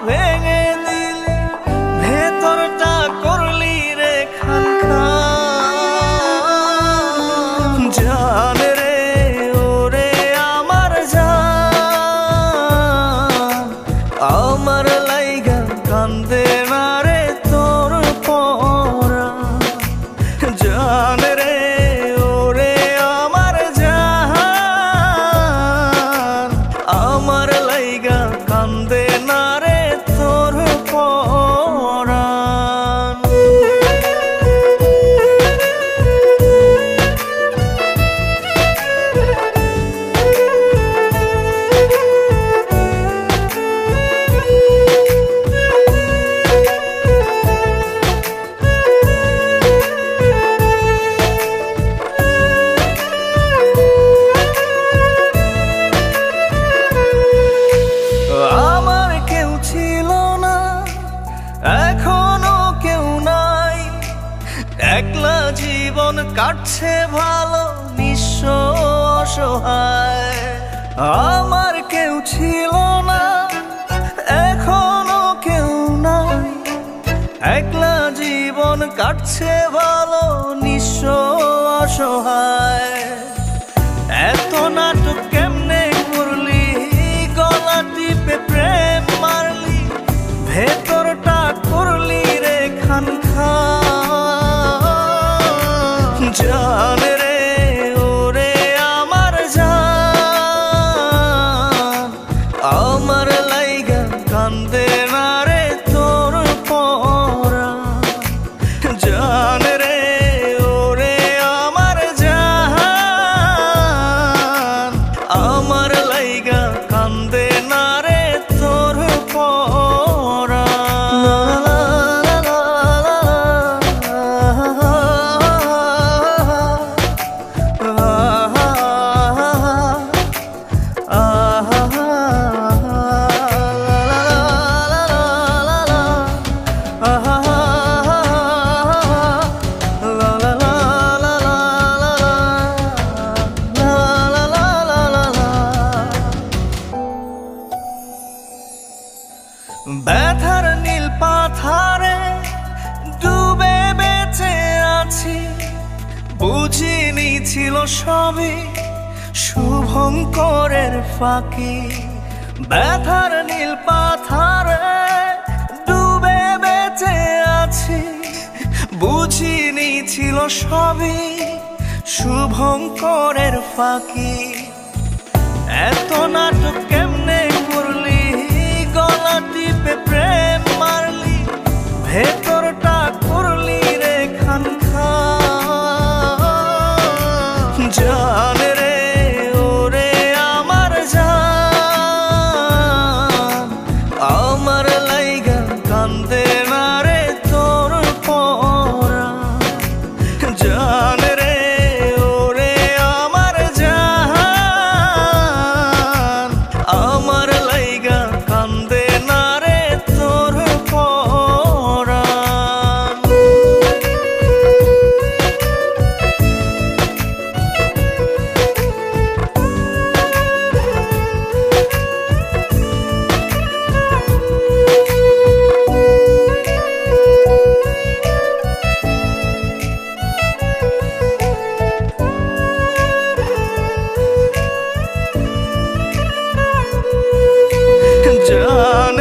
ভেঙে দিলি, ভেতরটা করলি রে খান খান। জান রে ওরে আমার জান, আমার লাইগা কান্দে না রে তোর পরাণ। জান রে ওরে আমার জান, আমার লাইগা কান্দে না রে তোর পরাণ। আমার কেউ ছিল না, এখনো কেউ নাই, একলা জীবন কাটছে ভালো নিঃস্ব অসহায়। আমার কেউ ছিল না, এখনো কেউ নাই, একলা জীবন কাটছে ভালো নিঃস্ব অসহায়। এত নাটক কেমনে করলি, গলা টিপে প্রেম মারলি, ভেতরটা করলি রে খান খান। জান রে ওরে আমার জান, আমার লাইগা কান্দে না রে তোর পরাণ। জান রে ওরে আমার জান, আমার লাইগা কান্দে না রে তোর পরাণ। ব্যথার নীল পাথারে ডুবে বেঁচে আছি, বুঝিনি ছিল সবই শুভঙ্করের ফাঁকি। ব্যথার নীল পাথারে ডুবে বেঁচে আছি, বুঝিনি ছিল সবই শুভঙ্করের ফাঁকি। এত নাটক কেমনে করলি, গলা টিপে প্রেম মারলি, ভেতরটা করলি রে খান খান। জান রে ওরে আমার জান, আমার লাইগা কান্দে না রে তোর পরাণ। জান রে ওরে আমার জান, আমার লাইগা কান্দে না রে তোর পরাণ। জান